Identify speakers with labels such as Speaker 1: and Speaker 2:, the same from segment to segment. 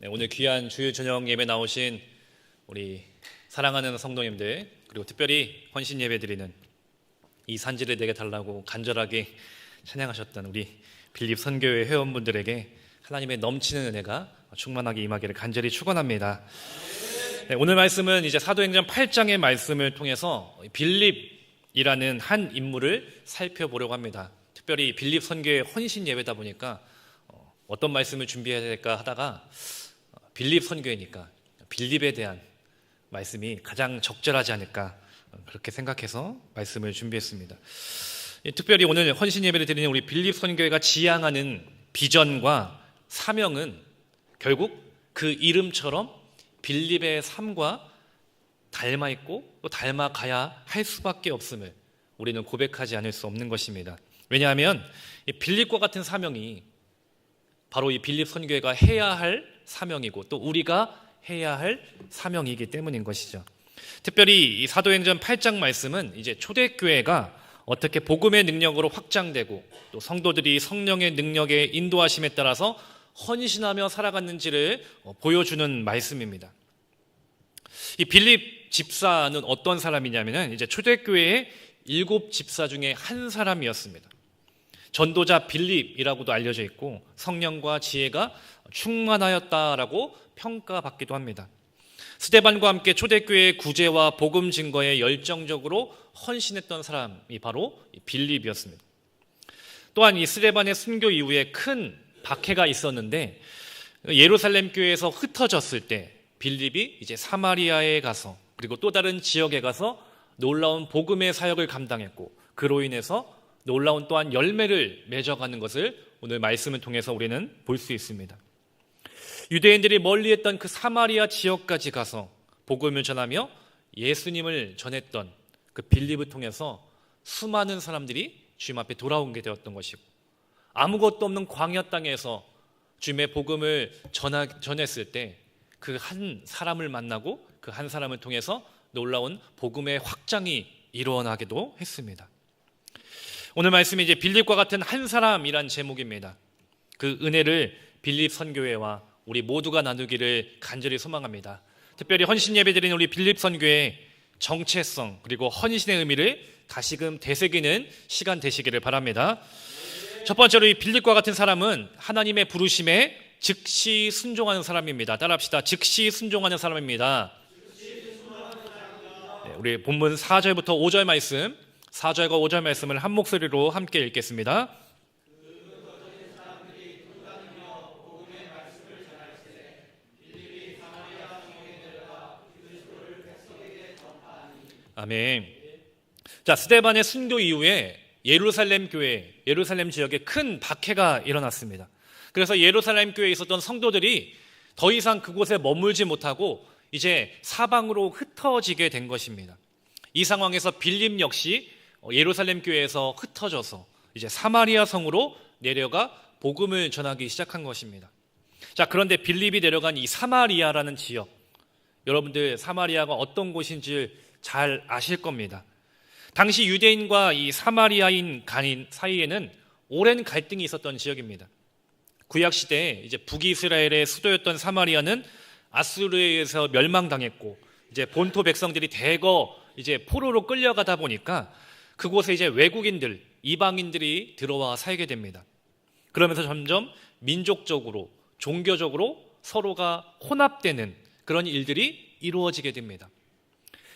Speaker 1: 네, 오늘 귀한 주일 저녁 예배 나오신 우리 사랑하는 성도님들, 그리고 특별히 헌신 예배 드리는 이 산지를 내게 달라고 간절하게 찬양하셨던 우리 빌립 선교회 회원분들에게 하나님의 넘치는 은혜가 충만하게 임하기를 간절히 축원합니다. 네, 오늘 말씀은 이제 사도행전 8장의 말씀을 통해서 빌립이라는 한 인물을 살펴보려고 합니다. 특별히 빌립 선교회 헌신 예배다 보니까 어떤 말씀을 준비해야 될까 하다가 빌립 선교회니까 빌립에 대한 말씀이 가장 적절하지 않을까 그렇게 생각해서 말씀을 준비했습니다. 특별히 오늘 헌신 예배를 드리는 우리 빌립 선교회가 지향하는 비전과 사명은 결국 그 이름처럼 빌립의 삶과 닮아 있고 또 닮아가야 할 수밖에 없음을 우리는 고백하지 않을 수 없는 것입니다. 왜냐하면 이 빌립과 같은 사명이 바로 이 빌립 선교회가 해야 할 사명이고 또 우리가 해야 할 사명이기 때문인 것이죠. 특별히 이 사도행전 8장 말씀은 이제 초대교회가 어떻게 복음의 능력으로 확장되고 또 성도들이 성령의 능력에 인도하심에 따라서 헌신하며 살아갔는지를 보여주는 말씀입니다. 이 빌립 집사는 어떤 사람이냐면 이제 초대교회의 7 집사 중에 한 사람이었습니다. 전도자 빌립이라고도 알려져 있고 성령과 지혜가 충만하였다라고 평가받기도 합니다. 스데반과 함께 초대교회의 구제와 복음 증거에 열정적으로 헌신했던 사람이 바로 빌립이었습니다. 또한 이 스데반의 순교 이후에 큰 박해가 있었는데 예루살렘 교회에서 흩어졌을 때 빌립이 이제 사마리아에 가서 그리고 또 다른 지역에 가서 놀라운 복음의 사역을 감당했고 그로 인해서 놀라운 또한 열매를 맺어가는 것을 오늘 말씀을 통해서 우리는 볼 수 있습니다. 유대인들이 멀리했던 그 사마리아 지역까지 가서 복음을 전하며 예수님을 전했던 그 빌립을 통해서 수많은 사람들이 주님 앞에 돌아오게 되었던 것이고 아무것도 없는 광야 땅에서 주님의 복음을 전했을 때 그 한 사람을 만나고 그 한 사람을 통해서 놀라운 복음의 확장이 일어나기도 했습니다. 오늘 말씀이 이제 빌립과 같은 한 사람이란 제목입니다. 그 은혜를 빌립 선교회와 우리 모두가 나누기를 간절히 소망합니다. 특별히 헌신 예배 드리는 우리 빌립 선교회의 정체성 그리고 헌신의 의미를 다시금 되새기는 시간 되시기를 바랍니다. 첫 번째로 이 빌립과 같은 사람은 하나님의 부르심에 즉시 순종하는 사람입니다. 따라합시다. 즉시 순종하는 사람입니다. 네, 우리 본문 4절부터 5절 말씀 4절과 5절 말씀을 한 목소리로 함께 읽겠습니다. 아멘. 자, 스데반의 순교 이후에 예루살렘 교회, 예루살렘 지역에 큰 박해가 일어났습니다. 그래서 예루살렘 교회에 있었던 성도들이 더 이상 그곳에 머물지 못하고 이제 사방으로 흩어지게 된 것입니다. 이 상황에서 빌립 역시 예루살렘 교회에서 흩어져서 이제 사마리아 성으로 내려가 복음을 전하기 시작한 것입니다. 자, 그런데 빌립이 내려간 이 사마리아라는 지역, 여러분들 사마리아가 어떤 곳인지 잘 아실 겁니다. 당시 유대인과 이 사마리아인 간인 사이에는 오랜 갈등이 있었던 지역입니다. 구약 시대에 이제 북이스라엘의 수도였던 사마리아는 아수르에 의해서 멸망당했고 이제 본토 백성들이 대거 이제 포로로 끌려가다 보니까 그곳에 이제 외국인들, 이방인들이 들어와 살게 됩니다. 그러면서 점점 민족적으로, 종교적으로 서로가 혼합되는 그런 일들이 이루어지게 됩니다.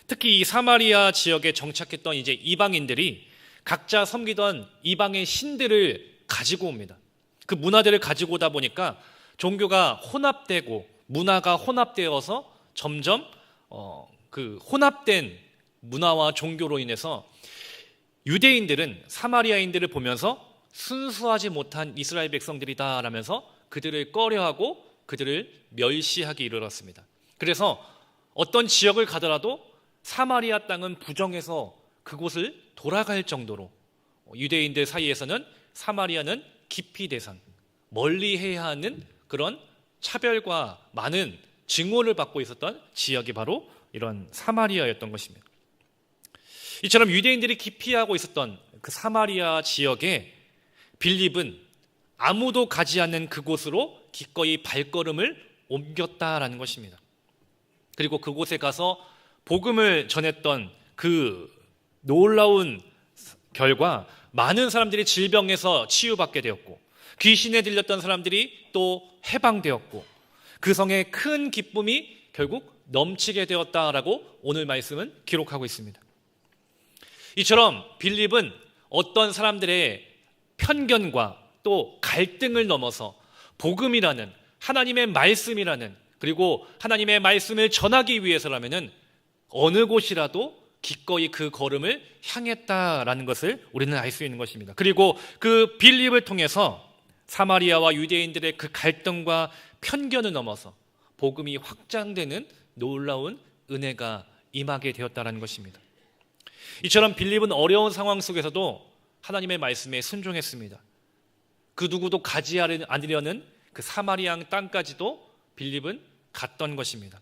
Speaker 1: 특히 이 사마리아 지역에 정착했던 이제 이방인들이 각자 섬기던 이방의 신들을 가지고 옵니다. 그 문화들을 가지고 오다 보니까 종교가 혼합되고 문화가 혼합되어서 점점 그 혼합된 문화와 종교로 인해서 유대인들은 사마리아인들을 보면서 순수하지 못한 이스라엘 백성들이다 라면서 그들을 꺼려하고 그들을 멸시하기 이르렀습니다. 그래서 어떤 지역을 가더라도 사마리아 땅은 부정해서 그곳을 돌아갈 정도로 유대인들 사이에서는 사마리아는 기피 대상, 멀리해야 하는 그런 차별과 많은 증오를 받고 있었던 지역이 바로 이런 사마리아였던 것입니다. 이처럼 유대인들이 기피하고 있었던 그 사마리아 지역에 빌립은 아무도 가지 않는 그곳으로 기꺼이 발걸음을 옮겼다라는 것입니다. 그리고 그곳에 가서 복음을 전했던 그 놀라운 결과 많은 사람들이 질병에서 치유받게 되었고 귀신에 들렸던 사람들이 또 해방되었고 그 성에 큰 기쁨이 결국 넘치게 되었다라고 오늘 말씀은 기록하고 있습니다. 이처럼 빌립은 어떤 사람들의 편견과 또 갈등을 넘어서 복음이라는 하나님의 말씀이라는 그리고 하나님의 말씀을 전하기 위해서라면은 어느 곳이라도 기꺼이 그 걸음을 향했다라는 것을 우리는 알 수 있는 것입니다. 그리고 그 빌립을 통해서 사마리아와 유대인들의 그 갈등과 편견을 넘어서 복음이 확장되는 놀라운 은혜가 임하게 되었다라는 것입니다. 이처럼 빌립은 어려운 상황 속에서도 하나님의 말씀에 순종했습니다. 그 누구도 가지 않으려는 그 사마리아 땅까지도 빌립은 갔던 것입니다.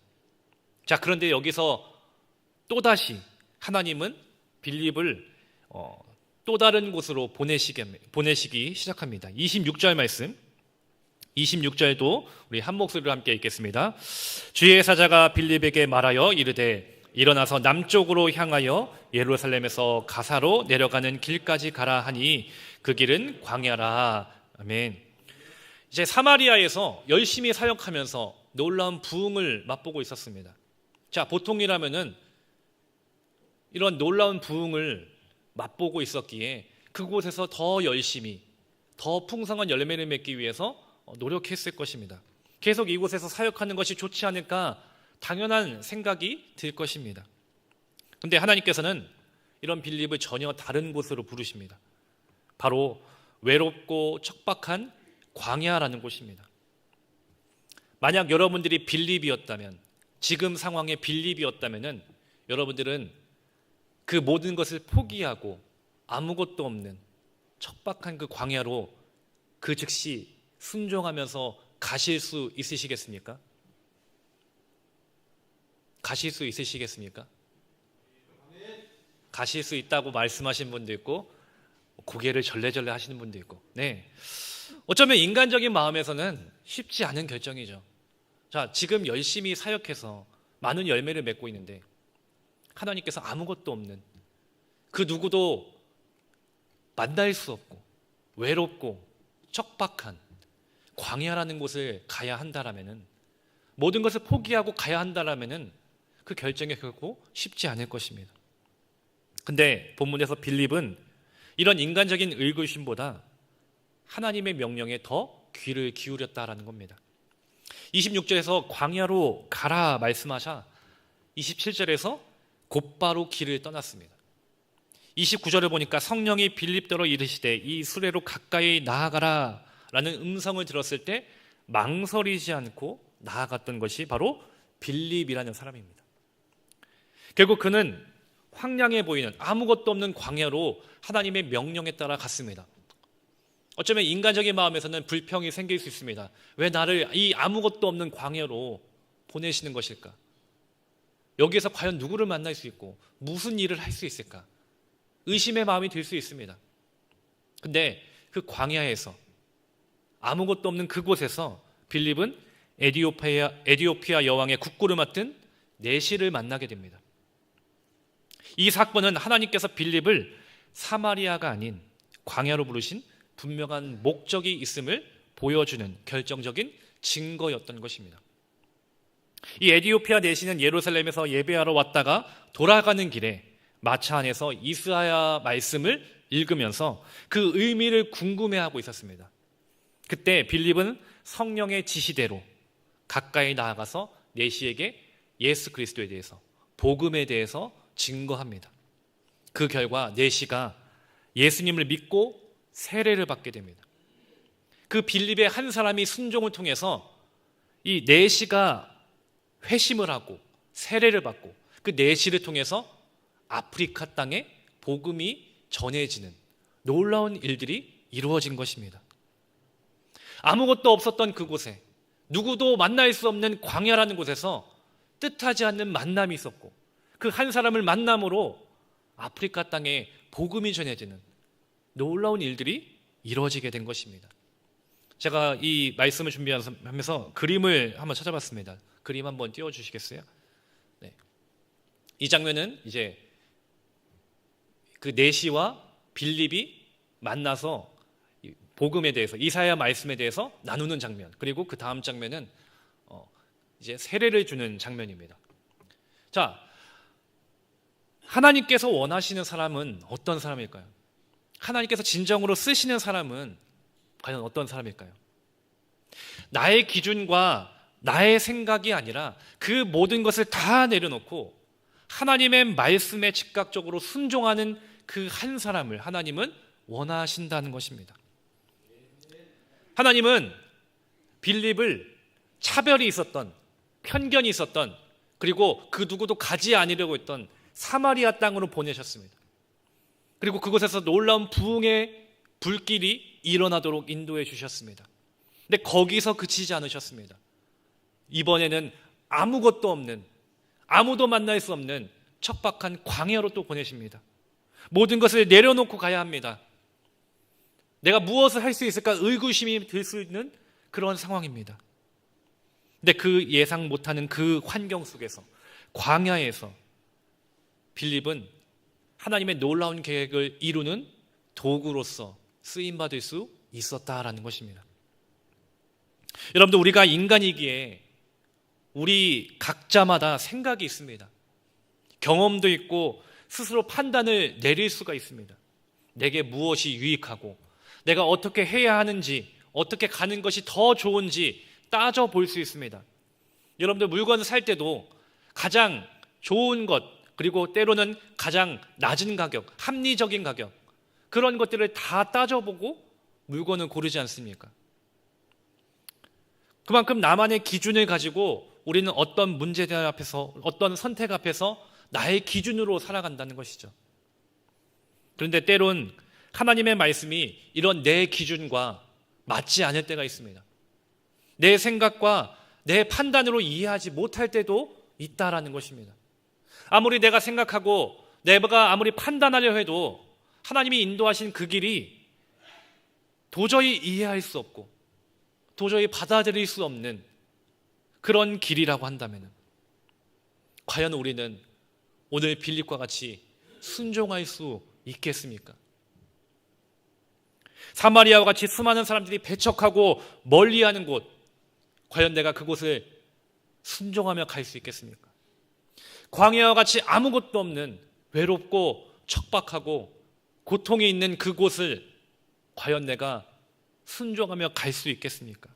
Speaker 1: 자, 그런데 여기서 또다시 하나님은 빌립을 또 다른 곳으로 보내시기 시작합니다. 26절 말씀, 26절도 우리 한 목소리로 함께 읽겠습니다. 주의 사자가 빌립에게 말하여 이르되 일어나서 남쪽으로 향하여 예루살렘에서 가사로 내려가는 길까지 가라 하니 그 길은 광야라. 아멘. 이제 사마리아에서 열심히 사역하면서 놀라운 부흥을 맛보고 있었습니다. 자, 보통이라면은 이런 놀라운 부흥을 맛보고 있었기에 그곳에서 더 열심히 더 풍성한 열매를 맺기 위해서 노력했을 것입니다. 계속 이곳에서 사역하는 것이 좋지 않을까 당연한 생각이 들 것입니다. 그런데 하나님께서는 이런 빌립을 전혀 다른 곳으로 부르십니다. 바로 외롭고 척박한 광야라는 곳입니다. 만약 여러분들이 빌립이었다면, 지금 상황의 빌립이었다면 여러분들은 그 모든 것을 포기하고 아무것도 없는 척박한 그 광야로 그 즉시 순종하면서 가실 수 있으시겠습니까? 가실 수 있으시겠습니까? 가실 수 있다고 말씀하신 분도 있고 고개를 절레절레 하시는 분도 있고, 네, 어쩌면 인간적인 마음에서는 쉽지 않은 결정이죠. 자, 지금 열심히 사역해서 많은 열매를 맺고 있는데 하나님께서 아무것도 없는 그 누구도 만날 수 없고 외롭고 척박한 광야라는 곳을 가야 한다라면은, 모든 것을 포기하고 가야 한다라면은 그 결정이 결코 쉽지 않을 것입니다. 근데 본문에서 빌립은 이런 인간적인 의구심보다 하나님의 명령에 더 귀를 기울였다라는 겁니다. 26절에서 광야로 가라 말씀하셔 27절에서 곧바로 길을 떠났습니다. 29절을 보니까 성령이 빌립더러 이르시되 이 수레로 가까이 나아가라 라는 음성을 들었을 때 망설이지 않고 나아갔던 것이 바로 빌립이라는 사람입니다. 결국 그는 황량해 보이는 아무것도 없는 광야로 하나님의 명령에 따라 갔습니다. 어쩌면 인간적인 마음에서는 불평이 생길 수 있습니다. 왜 나를 이 아무것도 없는 광야로 보내시는 것일까? 여기에서 과연 누구를 만날 수 있고 무슨 일을 할 수 있을까? 의심의 마음이 들 수 있습니다. 근데 그 광야에서, 아무것도 없는 그곳에서 빌립은 에디오피아 여왕의 국구를 맡은 내시를 만나게 됩니다. 이 사건은 하나님께서 빌립을 사마리아가 아닌 광야로 부르신 분명한 목적이 있음을 보여주는 결정적인 증거였던 것입니다. 이 에디오피아 내시는 예루살렘에서 예배하러 왔다가 돌아가는 길에 마차 안에서 이스라야 말씀을 읽으면서 그 의미를 궁금해하고 있었습니다. 그때 빌립은 성령의 지시대로 가까이 나아가서 내시에게 예수 그리스도에 대해서, 복음에 대해서 증거합니다. 그 결과 내시가 예수님을 믿고 세례를 받게 됩니다. 그 빌립의 한 사람이 순종을 통해서 이 내시가 회심을 하고 세례를 받고 그 내시를 통해서 아프리카 땅에 복음이 전해지는 놀라운 일들이 이루어진 것입니다. 아무것도 없었던 그곳에, 누구도 만날 수 없는 광야라는 곳에서 뜻하지 않는 만남이 있었고 그 한 사람을 만남으로 아프리카 땅에 복음이 전해지는 놀라운 일들이 이루어지게 된 것입니다. 제가 이 말씀을 준비하면서 그림을 한번 찾아봤습니다. 그림 한번 띄워주시겠어요? 네. 이 장면은 이제 그 내시와 빌립이 만나서 복음에 대해서, 이사야 말씀에 대해서 나누는 장면, 그리고 그 다음 장면은 이제 세례를 주는 장면입니다. 자, 하나님께서 원하시는 사람은 어떤 사람일까요? 하나님께서 진정으로 쓰시는 사람은 과연 어떤 사람일까요? 나의 기준과 나의 생각이 아니라 그 모든 것을 다 내려놓고 하나님의 말씀에 즉각적으로 순종하는 그 한 사람을 하나님은 원하신다는 것입니다. 하나님은 빌립을 차별이 있었던, 편견이 있었던, 그리고 그 누구도 가지 않으려고 했던 사마리아 땅으로 보내셨습니다. 그리고 그곳에서 놀라운 부흥의 불길이 일어나도록 인도해 주셨습니다. 근데 거기서 그치지 않으셨습니다. 이번에는 아무것도 없는, 아무도 만날 수 없는 척박한 광야로 또 보내십니다. 모든 것을 내려놓고 가야 합니다. 내가 무엇을 할 수 있을까 의구심이 들 수 있는 그런 상황입니다. 근데 그 예상 못하는 그 환경 속에서, 광야에서 빌립은 하나님의 놀라운 계획을 이루는 도구로서 쓰임받을 수 있었다라는 것입니다. 여러분들, 우리가 인간이기에 우리 각자마다 생각이 있습니다. 경험도 있고 스스로 판단을 내릴 수가 있습니다. 내게 무엇이 유익하고 내가 어떻게 해야 하는지, 어떻게 가는 것이 더 좋은지 따져볼 수 있습니다. 여러분들, 물건을 살 때도 가장 좋은 것, 그리고 때로는 가장 낮은 가격, 합리적인 가격, 그런 것들을 다 따져보고 물건을 고르지 않습니까? 그만큼 나만의 기준을 가지고 우리는 어떤 문제들 앞에서, 어떤 선택 앞에서 나의 기준으로 살아간다는 것이죠. 그런데 때론 하나님의 말씀이 이런 내 기준과 맞지 않을 때가 있습니다. 내 생각과 내 판단으로 이해하지 못할 때도 있다라는 것입니다. 아무리 내가 생각하고 내가 아무리 판단하려 해도 하나님이 인도하신 그 길이 도저히 이해할 수 없고 도저히 받아들일 수 없는 그런 길이라고 한다면 과연 우리는 오늘 빌립과 같이 순종할 수 있겠습니까? 사마리아와 같이 수많은 사람들이 배척하고 멀리하는 곳, 과연 내가 그곳을 순종하며 갈 수 있겠습니까? 광야와 같이 아무것도 없는 외롭고 척박하고 고통이 있는 그곳을 과연 내가 순종하며 갈 수 있겠습니까?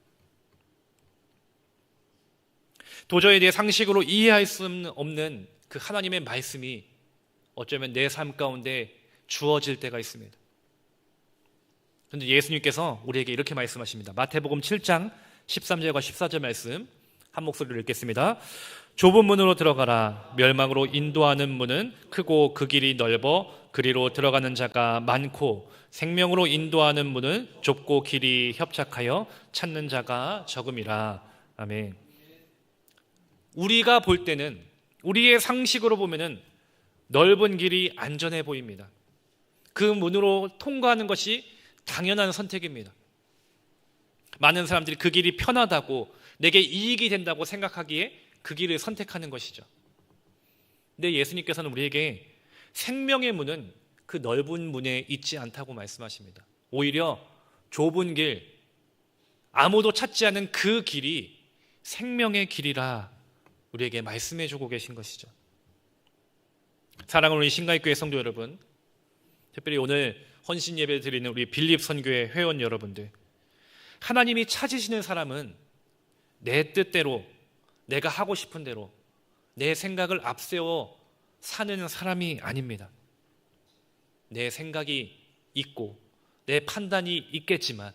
Speaker 1: 도저히 내 상식으로 이해할 수 없는 그 하나님의 말씀이 어쩌면 내 삶 가운데 주어질 때가 있습니다. 그런데 예수님께서 우리에게 이렇게 말씀하십니다. 마태복음 7장 13절과 14절 말씀 한 목소리로 읽겠습니다. 좁은 문으로 들어가라. 멸망으로 인도하는 문은 크고 그 길이 넓어 그리로 들어가는 자가 많고 생명으로 인도하는 문은 좁고 길이 협착하여 찾는 자가 적음이라. 아멘. 우리가 볼 때는, 우리의 상식으로 보면은 넓은 길이 안전해 보입니다. 그 문으로 통과하는 것이 당연한 선택입니다. 많은 사람들이 그 길이 편하다고, 내게 이익이 된다고 생각하기에 그 길을 선택하는 것이죠. 근데 예수님께서는 우리에게 생명의 문은 그 넓은 문에 있지 않다고 말씀하십니다. 오히려 좁은 길, 아무도 찾지 않은 그 길이 생명의 길이라 우리에게 말씀해 주고 계신 것이죠. 사랑하는 우리 신가익교회 성도 여러분, 특별히 오늘 헌신 예배 드리는 우리 빌립 선교회 회원 여러분들, 하나님이 찾으시는 사람은 내 뜻대로, 내가 하고 싶은 대로 내 생각을 앞세워 사는 사람이 아닙니다. 내 생각이 있고 내 판단이 있겠지만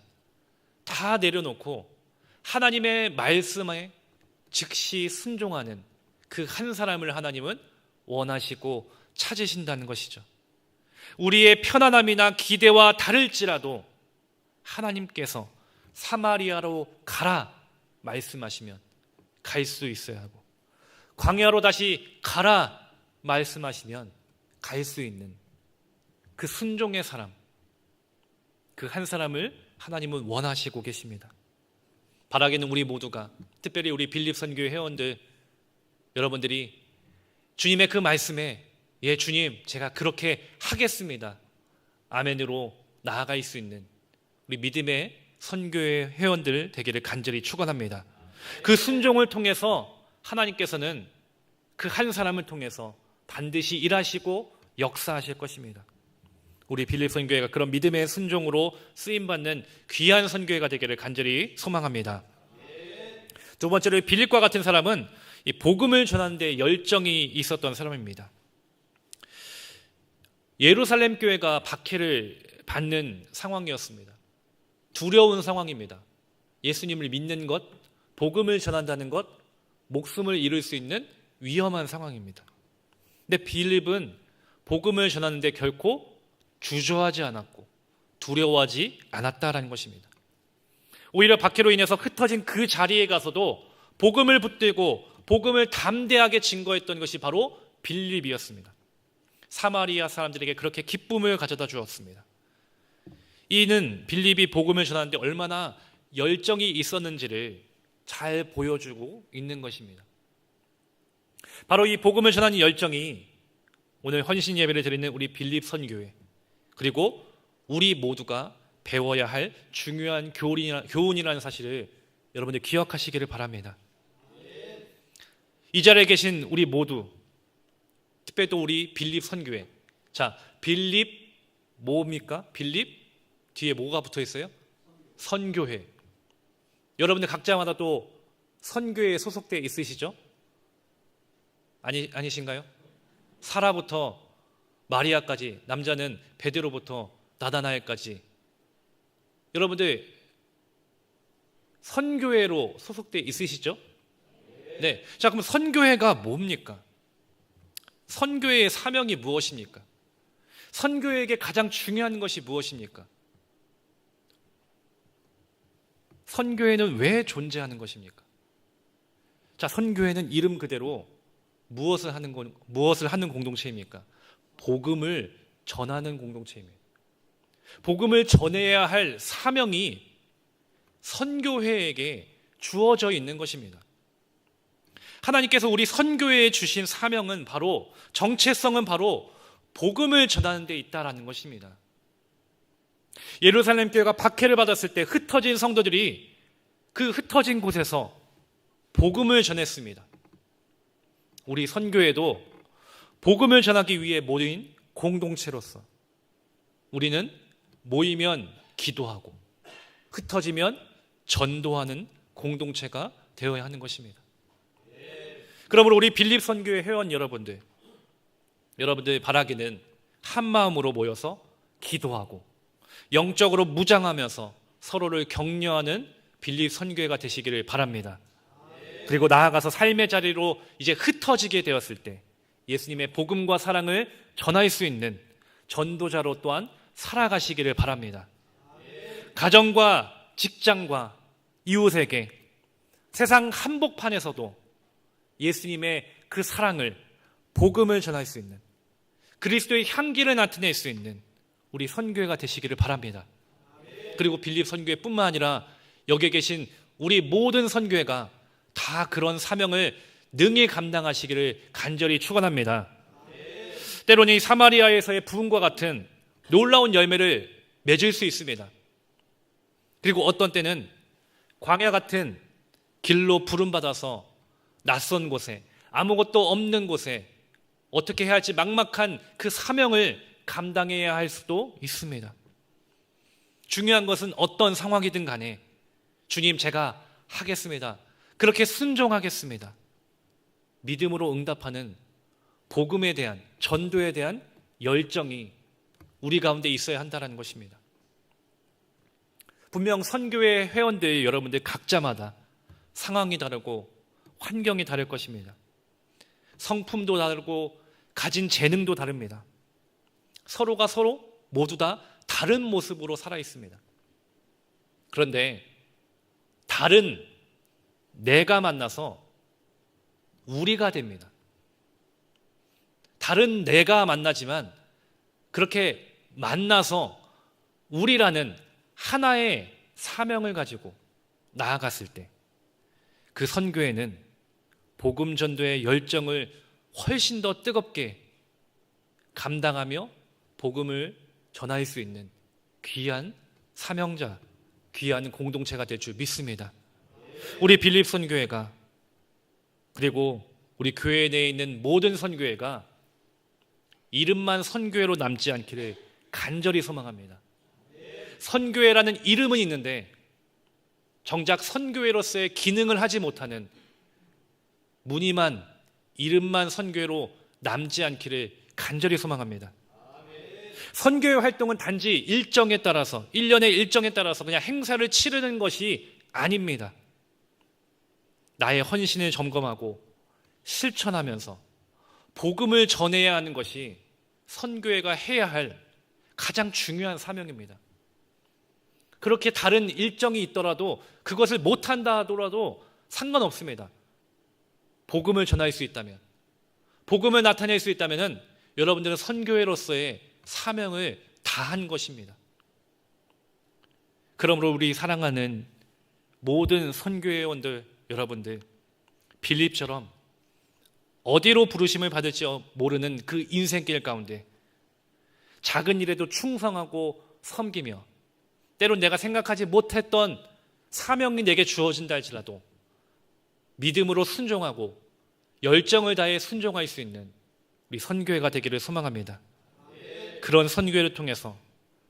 Speaker 1: 다 내려놓고 하나님의 말씀에 즉시 순종하는 그 한 사람을 하나님은 원하시고 찾으신다는 것이죠. 우리의 편안함이나 기대와 다를지라도 하나님께서 사마리아로 가라 말씀하시면 갈 수 있어야 하고, 광야로 다시 가라 말씀하시면 갈 수 있는 그 순종의 사람, 그 한 사람을 하나님은 원하시고 계십니다. 바라기는 우리 모두가, 특별히 우리 빌립 선교회 회원들 여러분들이 주님의 그 말씀에 예 주님 제가 그렇게 하겠습니다 아멘으로 나아갈 수 있는 우리 믿음의 선교회 회원들 되기를 간절히 축원합니다. 그 순종을 통해서 하나님께서는 그 한 사람을 통해서 반드시 일하시고 역사하실 것입니다. 우리 빌립 선교회가 그런 믿음의 순종으로 쓰임받는 귀한 선교회가 되기를 간절히 소망합니다. 두 번째로 빌립과 같은 사람은 이 복음을 전하는 데 열정이 있었던 사람입니다. 예루살렘 교회가 박해를 받는 상황이었습니다. 두려운 상황입니다. 예수님을 믿는 것, 복음을 전한다는 것, 목숨을 잃을 수 있는 위험한 상황입니다. 근데 빌립은 복음을 전하는데 결코 주저하지 않았고 두려워하지 않았다라는 것입니다. 오히려 박해로 인해서 흩어진 그 자리에 가서도 복음을 붙들고 복음을 담대하게 증거했던 것이 바로 빌립이었습니다. 사마리아 사람들에게 그렇게 기쁨을 가져다 주었습니다. 이는 빌립이 복음을 전하는데 얼마나 열정이 있었는지를 잘 보여주고 있는 것입니다. 바로 이 복음을 전하는 열정이 오늘 헌신 예배를 드리는 우리 빌립 선교회 그리고 우리 모두가 배워야 할 중요한 교훈이라는 사실을 여러분들 기억하시기를 바랍니다. 이 자리에 계신 우리 모두, 특별히 또 우리 빌립 선교회. 자, 빌립 뭡니까? 빌립 뒤에 뭐가 붙어 있어요? 선교회. 여러분들 각자마다 또 선교회에 소속되어 있으시죠? 아니신가요? 사라부터 마리아까지, 남자는 베드로부터 나다나엘까지 여러분들 선교회로 소속되어 있으시죠? 네. 자, 그럼 선교회가 뭡니까? 선교회의 사명이 무엇입니까? 선교회에게 가장 중요한 것이 무엇입니까? 선교회는 왜 존재하는 것입니까? 자, 선교회는 이름 그대로 무엇을 하는 공동체입니까? 복음을 전하는 공동체입니다. 복음을 전해야 할 사명이 선교회에게 주어져 있는 것입니다. 하나님께서 우리 선교회에 주신 사명은 바로, 정체성은 바로 복음을 전하는 데 있다라는 것입니다. 예루살렘 교회가 박해를 받았을 때 흩어진 성도들이 그 흩어진 곳에서 복음을 전했습니다. 우리 선교회도 복음을 전하기 위해 모인 공동체로서 우리는 모이면 기도하고 흩어지면 전도하는 공동체가 되어야 하는 것입니다. 그러므로 우리 빌립 선교회 회원 여러분들 바라기는 한 마음으로 모여서 기도하고 영적으로 무장하면서 서로를 격려하는 빌립 선교회가 되시기를 바랍니다. 그리고 나아가서 삶의 자리로 이제 흩어지게 되었을 때 예수님의 복음과 사랑을 전할 수 있는 전도자로 또한 살아가시기를 바랍니다. 가정과 직장과 이웃에게 세상 한복판에서도 예수님의 그 사랑을, 복음을 전할 수 있는, 그리스도의 향기를 나타낼 수 있는 우리 선교회가 되시기를 바랍니다. 그리고 빌립 선교회뿐만 아니라 여기에 계신 우리 모든 선교회가 다 그런 사명을 능히 감당하시기를 간절히 축원합니다. 때로는 이 사마리아에서의 부흥과 같은 놀라운 열매를 맺을 수 있습니다. 그리고 어떤 때는 광야 같은 길로 부름받아서 낯선 곳에, 아무것도 없는 곳에 어떻게 해야 할지 막막한 그 사명을 감당해야 할 수도 있습니다. 중요한 것은 어떤 상황이든 간에 주님 제가 하겠습니다, 그렇게 순종하겠습니다, 믿음으로 응답하는 복음에 대한, 전도에 대한 열정이 우리 가운데 있어야 한다는 것입니다. 분명 선교회 회원들 여러분들 각자마다 상황이 다르고 환경이 다를 것입니다. 성품도 다르고 가진 재능도 다릅니다. 서로가 서로 모두 다 다른 모습으로 살아 있습니다. 그런데 다른 내가 만나서 우리가 됩니다. 다른 내가 만나지만 그렇게 만나서 우리라는 하나의 사명을 가지고 나아갔을 때 그 선교회는 복음 전도의 열정을 훨씬 더 뜨겁게 감당하며 복음을 전할 수 있는 귀한 사명자, 귀한 공동체가 될 줄 믿습니다. 우리 빌립 선교회가, 그리고 우리 교회 내에 있는 모든 선교회가 이름만 선교회로 남지 않기를 간절히 소망합니다. 선교회라는 이름은 있는데 정작 선교회로서의 기능을 하지 못하는 무늬만, 이름만 선교회로 남지 않기를 간절히 소망합니다. 선교회 활동은 단지 일정에 따라서, 1년의 일정에 따라서 그냥 행사를 치르는 것이 아닙니다. 나의 헌신을 점검하고 실천하면서 복음을 전해야 하는 것이 선교회가 해야 할 가장 중요한 사명입니다. 그렇게 다른 일정이 있더라도, 그것을 못한다 하더라도 상관없습니다. 복음을 전할 수 있다면, 복음을 나타낼 수 있다면 여러분들은 선교회로서의 사명을 다한 것입니다. 그러므로 우리 사랑하는 모든 선교회원들 여러분들, 빌립처럼 어디로 부르심을 받을지 모르는 그 인생길 가운데 작은 일에도 충성하고 섬기며, 때론 내가 생각하지 못했던 사명이 내게 주어진다 할지라도 믿음으로 순종하고 열정을 다해 순종할 수 있는 우리 선교회가 되기를 소망합니다. 그런 선교회를 통해서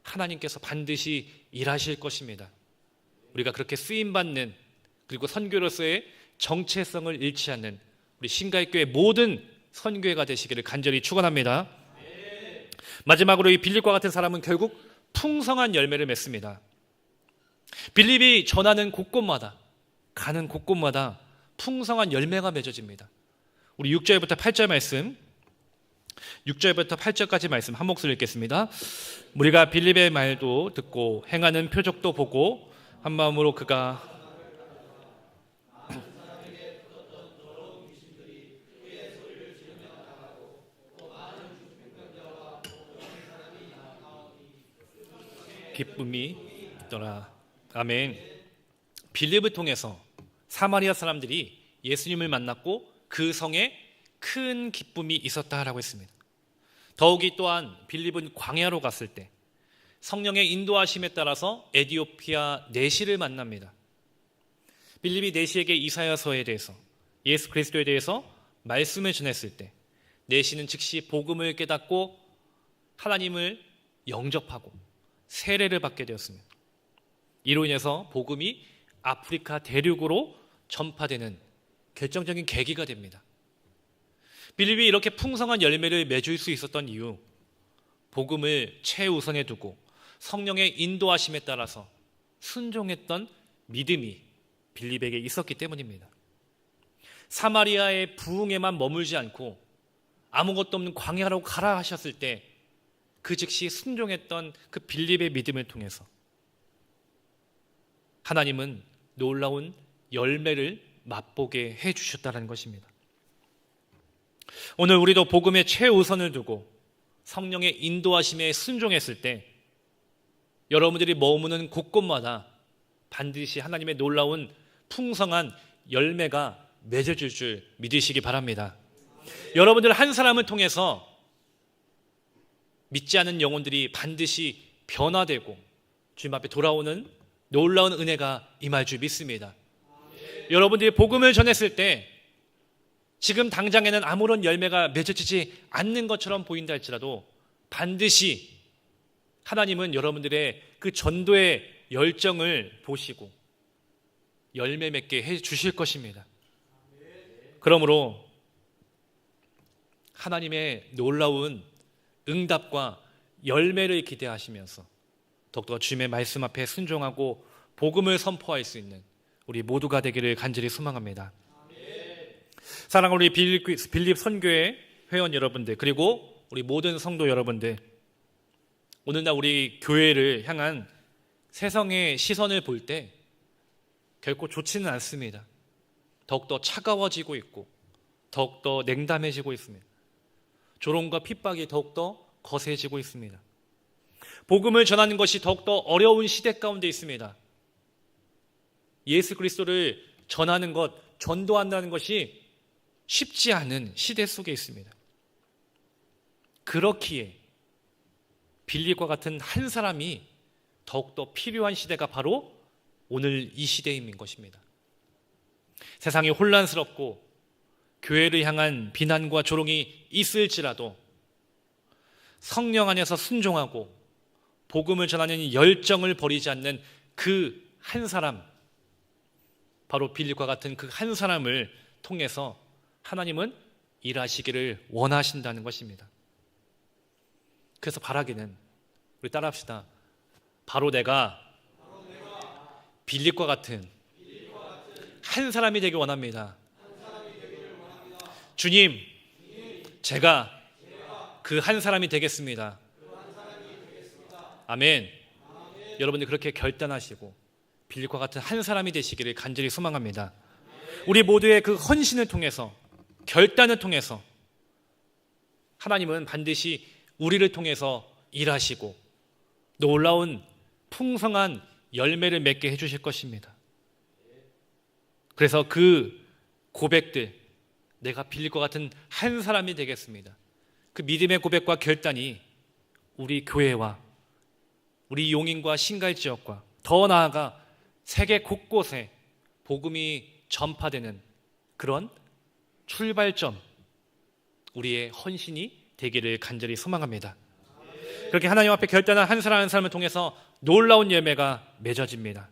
Speaker 1: 하나님께서 반드시 일하실 것입니다. 우리가 그렇게 쓰임받는, 그리고 선교로서의 정체성을 잃지 않는 우리 신가익교회 모든 선교회가 되시기를 간절히 축원합니다. 마지막으로 이 빌립과 같은 사람은 결국 풍성한 열매를 맺습니다. 빌립이 전하는 곳곳마다, 가는 곳곳마다 풍성한 열매가 맺어집니다. 우리 6절부터 8절 말씀, 6절부터 8절까지 말씀 한 목소리 읽겠습니다. 우리가 빌립의 말도 듣고 행하는 표적도 보고 한 마음으로 그가 기쁨이 있더라. 아멘. 빌립을 통해서 사마리아 사람들이 예수님을 만났고 그 성에 큰 기쁨이 있었다라고 했습니다. 더욱이 또한 빌립은 광야로 갔을 때 성령의 인도하심에 따라서 에디오피아 내시를 만납니다. 빌립이 내시에게 이사야서에 대해서, 예수 그리스도에 대해서 말씀을 전했을 때 내시는 즉시 복음을 깨닫고 하나님을 영접하고 세례를 받게 되었습니다. 이로 인해서 복음이 아프리카 대륙으로 전파되는 결정적인 계기가 됩니다. 빌립이 이렇게 풍성한 열매를 맺을 수 있었던 이유, 복음을 최우선에 두고 성령의 인도하심에 따라서 순종했던 믿음이 빌립에게 있었기 때문입니다. 사마리아의 부흥에만 머물지 않고 아무것도 없는 광야로 가라 하셨을 때 그 즉시 순종했던 그 빌립의 믿음을 통해서 하나님은 놀라운 열매를 맛보게 해주셨다는 것입니다. 오늘 우리도 복음의 최우선을 두고 성령의 인도하심에 순종했을 때 여러분들이 머무는 곳곳마다 반드시 하나님의 놀라운 풍성한 열매가 맺어질 줄 믿으시기 바랍니다. 여러분들 한 사람을 통해서 믿지 않은 영혼들이 반드시 변화되고 주님 앞에 돌아오는 놀라운 은혜가 임할 줄 믿습니다. 여러분들이 복음을 전했을 때 지금 당장에는 아무런 열매가 맺어지지 않는 것처럼 보인다 할지라도 반드시 하나님은 여러분들의 그 전도의 열정을 보시고 열매 맺게 해 주실 것입니다. 그러므로 하나님의 놀라운 응답과 열매를 기대하시면서 더욱더 주님의 말씀 앞에 순종하고 복음을 선포할 수 있는 우리 모두가 되기를 간절히 소망합니다. 사랑하는 우리 빌립 선교회 회원 여러분들, 그리고 우리 모든 성도 여러분들, 오늘날 우리 교회를 향한 세상의 시선을 볼 때 결코 좋지는 않습니다. 더욱더 차가워지고 있고 더욱더 냉담해지고 있습니다. 조롱과 핍박이 더욱더 거세지고 있습니다. 복음을 전하는 것이 더욱더 어려운 시대 가운데 있습니다. 예수 그리스도를 전하는 것, 전도한다는 것이 쉽지 않은 시대 속에 있습니다. 그렇기에 빌립과 같은 한 사람이 더욱더 필요한 시대가 바로 오늘 이 시대인 것입니다. 세상이 혼란스럽고 교회를 향한 비난과 조롱이 있을지라도 성령 안에서 순종하고 복음을 전하는 열정을 버리지 않는 그 한 사람, 바로 빌립과 같은 그 한 사람을 통해서 하나님은 일하시기를 원하신다는 것입니다. 그래서 바라기는, 우리 따라합시다. 바로 내가 빌립과 같은 한 사람이 되길 원합니다. 주님, 제가 그 한 사람이 되겠습니다. 아멘. 여러분들 그렇게 결단하시고 빌립과 같은 한 사람이 되시기를 간절히 소망합니다. 우리 모두의 그 헌신을 통해서, 결단을 통해서 하나님은 반드시 우리를 통해서 일하시고 놀라운 풍성한 열매를 맺게 해주실 것입니다. 그래서 그 고백들, 내가 빌립과 같은 한 사람이 되겠습니다, 그 믿음의 고백과 결단이 우리 교회와 우리 용인과 신갈 지역과 더 나아가 세계 곳곳에 복음이 전파되는 그런 출발점, 우리의 헌신이 되기를 간절히 소망합니다. 그렇게 하나님 앞에 결단한 한 사람 한 사람을 통해서 놀라운 열매가 맺어집니다.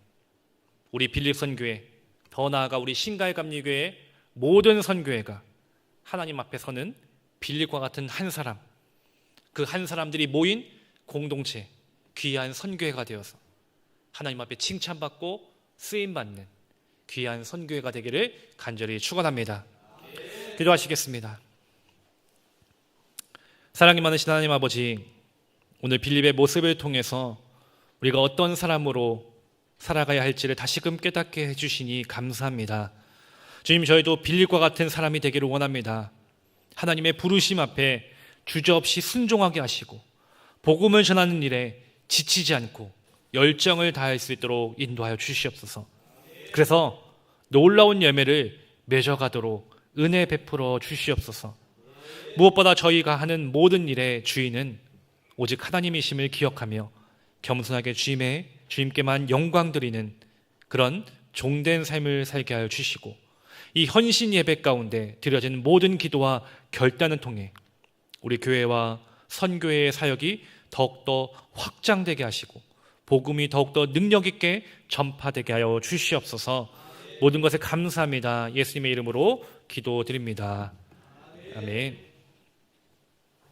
Speaker 1: 우리 빌립 선교회, 더 나아가 우리 신갈 감리교회 모든 선교회가 하나님 앞에 서는 빌립과 같은 한 사람, 그 한 사람들이 모인 공동체, 귀한 선교회가 되어서 하나님 앞에 칭찬받고 쓰임받는 귀한 선교회가 되기를 간절히 축원합니다. 기도하시겠습니다. 사랑이 많으신 하나님 아버지, 오늘 빌립의 모습을 통해서 우리가 어떤 사람으로 살아가야 할지를 다시금 깨닫게 해주시니 감사합니다. 주님, 저희도 빌립과 같은 사람이 되기를 원합니다. 하나님의 부르심 앞에 주저없이 순종하게 하시고 복음을 전하는 일에 지치지 않고 열정을 다할 수 있도록 인도하여 주시옵소서. 그래서 놀라운 열매를 맺어가도록 은혜 베풀어 주시옵소서. 무엇보다 저희가 하는 모든 일의 주인은 오직 하나님이심을 기억하며 겸손하게 주님께만 영광 드리는 그런 종된 삶을 살게 하여 주시고, 이 헌신 예배 가운데 드려진 모든 기도와 결단을 통해 우리 교회와 선교회의 사역이 더욱더 확장되게 하시고 복음이 더욱더 능력 있게 전파되게 하여 주시옵소서. 모든 것에 감사합니다. 예수님의 이름으로 기도드립니다. 아멘.